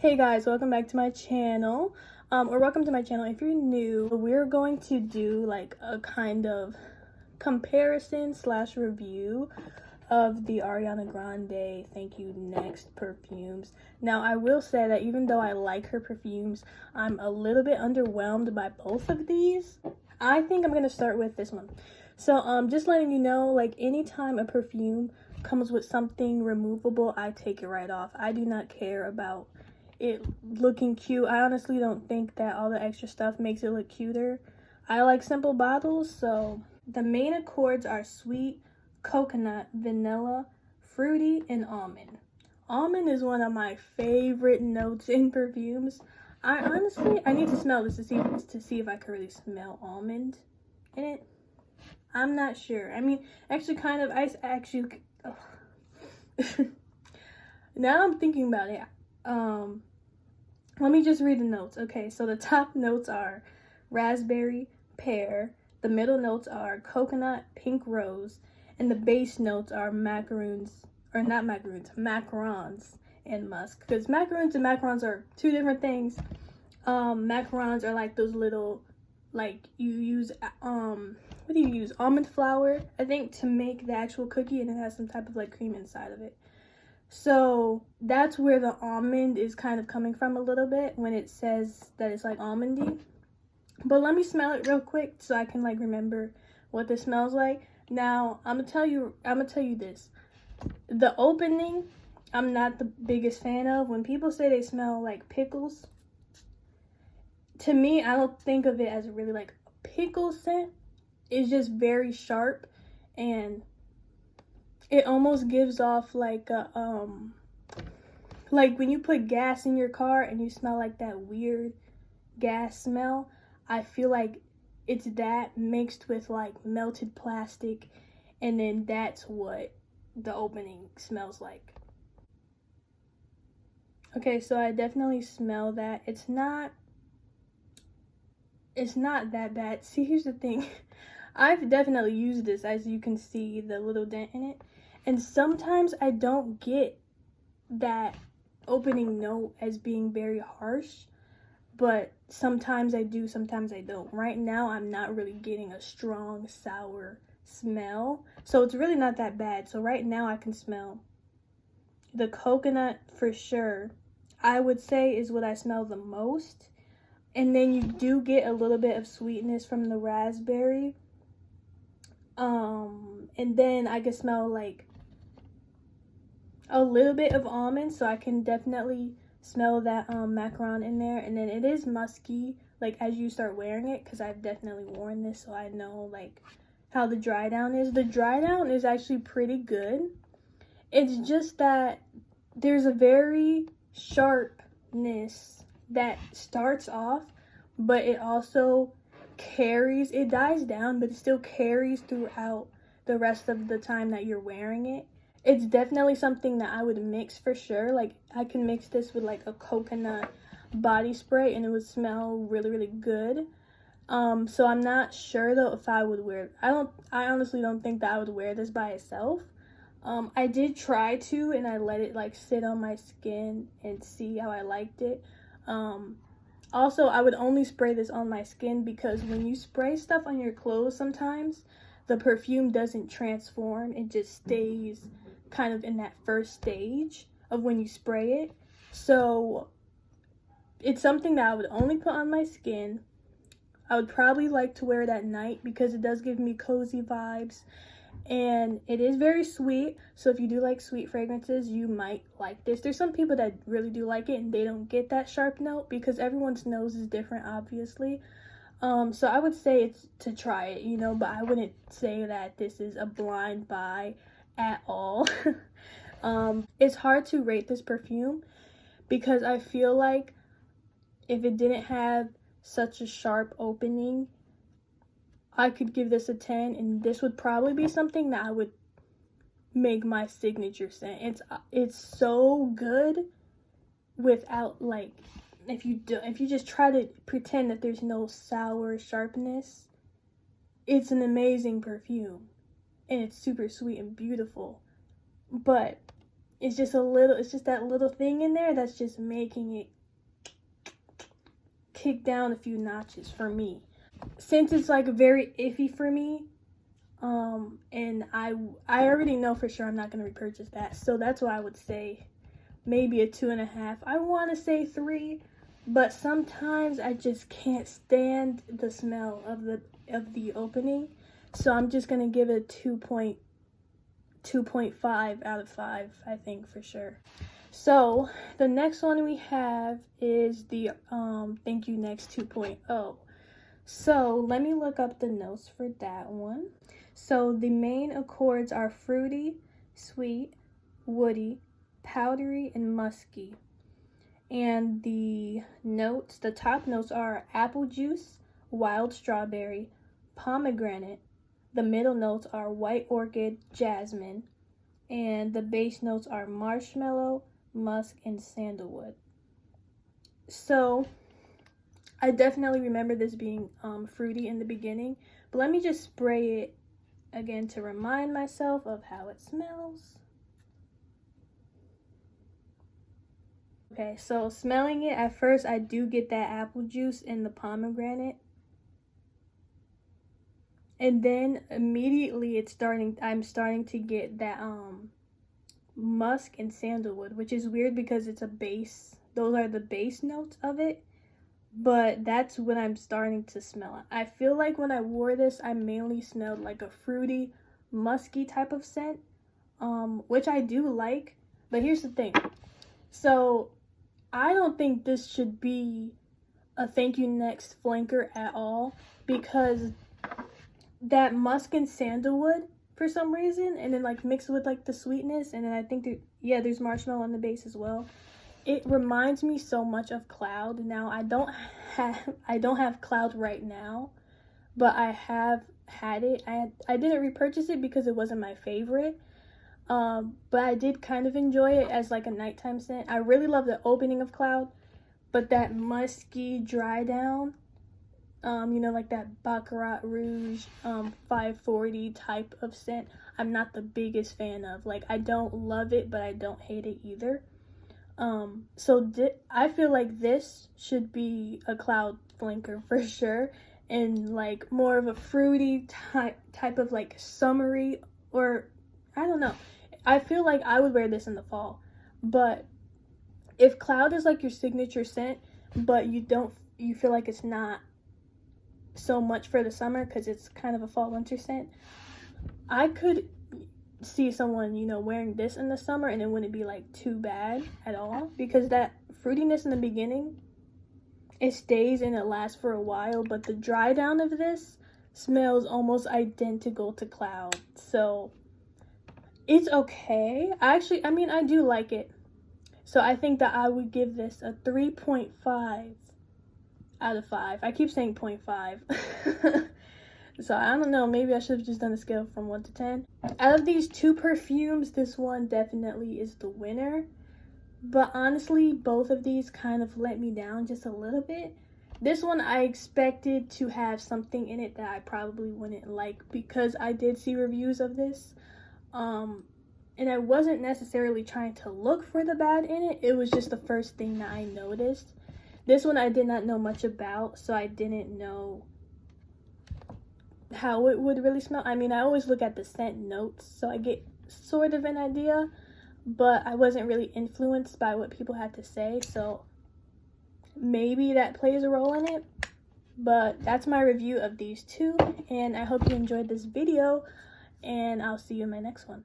Hey guys, welcome back to my channel. Or welcome to my channel if you're new. We're going to do like a kind of comparison slash review of the Ariana Grande Thank You Next perfumes. Now I will say that even though I like her perfumes, I'm a little bit underwhelmed by both of these. I think I'm gonna start with this one. So just letting you know, like anytime a perfume comes with something removable, I take it right off. I do not care about it looking cute. I honestly don't think that all the extra stuff makes it look cuter. I like simple bottles. So the main accords are sweet, coconut, vanilla, fruity, and almond. Almond is one of my favorite notes in perfumes. I need to smell this to see if I can really smell almond in it. I'm not sure. I mean, actually kind of, now I'm thinking about it. Let me just read the notes. Okay, so the top notes are raspberry, pear. The middle notes are coconut, pink rose. And the base notes are macarons, and musk. Because macaroons and macarons are two different things. Macarons are like those little, like you use, what do you use? Almond flour, I think, to make the actual cookie, and it has some type of like cream inside of it. So that's where the almond is kind of coming from a little bit when it says that it's like almondy. But let me smell it real quick so I can like remember what this smells like. Now I'm gonna tell you this. The opening, I'm not the biggest fan of. When people say they smell like pickles, to me, I don't think of it as really like a pickle scent. It's just very sharp, and it almost gives off like a like when you put gas in your car and you smell like that weird gas smell. I feel like it's that mixed with like melted plastic, and then that's what the opening smells like. Okay, so I definitely smell that. It's not that bad. See, here's the thing. I've definitely used this, as you can see the little dent in it. And sometimes I don't get that opening note as being very harsh, but sometimes I do, sometimes I don't. Right now, I'm not really getting a strong sour smell, so it's really not that bad. So right now, I can smell the coconut for sure. I would say is what I smell the most. And then you do get a little bit of sweetness from the raspberry. And then I can smell like a little bit of almond, so I can definitely smell that macaron in there. And then it is musky, like as you start wearing it, because I've definitely worn this, so I know like how the dry down is. The dry down is actually pretty good. It's just that there's a very sharpness that starts off, but it also carries, it dies down, but it still carries throughout the rest of the time that you're wearing it. It's definitely something that I would mix for sure. Like I can mix this with like a coconut body spray and it would smell really, really good. So I'm not sure though if I would wear, I honestly don't think that I would wear this by itself. I did try to, and I let it like sit on my skin and see how I liked it. Also, I would only spray this on my skin because when you spray stuff on your clothes, sometimes the perfume doesn't transform. It just stays kind of in that first stage of when you spray it. So it's something that I would only put on my skin. I would probably like to wear it at night because it does give me cozy vibes. And it is very sweet, so if you do like sweet fragrances, you might like this. There's some people that really do like it and they don't get that sharp note because everyone's nose is different, obviously. So I would say it's to try it, you know, but I wouldn't say that this is a blind buy at all. It's hard to rate this perfume because I feel like if it didn't have such a sharp opening, I could give this a 10, and this would probably be something that I would make my signature scent. It's so good without like, if you just try to pretend that there's no sour sharpness, it's an amazing perfume and it's super sweet and beautiful. But it's just that little thing in there that's just making it kick down a few notches for me. Since it's like very iffy for me, and I already know for sure I'm not going to repurchase that, so that's why I would say maybe a 2.5. I want to say 3, but sometimes I just can't stand the smell of the opening, so I'm just going to give it a 2.5 out of 5, I think, for sure. So the next one we have is the Thank You Next 2.0. So let me look up the notes for that one. So the main accords are fruity, sweet, woody, powdery, and musky. And the top notes are apple juice, wild strawberry, pomegranate. The middle notes are white orchid, jasmine. And the base notes are marshmallow, musk, and sandalwood. So I definitely remember this being fruity in the beginning, but let me just spray it again to remind myself of how it smells. Okay, so smelling it, at first I do get that apple juice and the pomegranate. And then immediately I'm starting to get that musk and sandalwood, which is weird because it's a base. Those are the base notes of it. But that's when I'm starting to smell it. I feel like when I wore this, I mainly smelled like a fruity, musky type of scent, which I do like. But here's the thing. So I don't think this should be a Thank You Next flanker at all, because that musk and sandalwood for some reason, and then like mixed with like the sweetness, and then I think there's marshmallow on the base as well. It reminds me so much of Cloud. Now I don't have Cloud right now, but I have had it. I didn't repurchase it because it wasn't my favorite, but I did kind of enjoy it as like a nighttime scent. I really love the opening of Cloud, but that musky dry down, like that Baccarat Rouge 540 type of scent, I'm not the biggest fan of. Like, I don't love it, but I don't hate it either. So I feel like this should be a Cloud flanker for sure, and like more of a fruity type of like summery, or I don't know. I feel like I would wear this in the fall, but if Cloud is like your signature scent, but you feel like it's not so much for the summer because it's kind of a fall winter scent, I could see someone wearing this in the summer and it wouldn't be like too bad at all, because that fruitiness in the beginning, it stays and it lasts for a while, but the dry down of this smells almost identical to Cloud. So it's okay. I do like it. So I think that I would give this a 3.5 out of 5. I keep saying 0.5. So I don't know, maybe I should have just done a scale from 1 to 10. Out of these two perfumes, this one definitely is the winner. But honestly, both of these kind of let me down just a little bit. This one I expected to have something in it that I probably wouldn't like, because I did see reviews of this. And I wasn't necessarily trying to look for the bad in it. It was just the first thing that I noticed. This one I did not know much about, so I didn't know how it would really smell. I always look at the scent notes, so I get sort of an idea, but I wasn't really influenced by what people had to say, so maybe that plays a role in it. But that's my review of these two, and I hope you enjoyed this video, and I'll see you in my next one.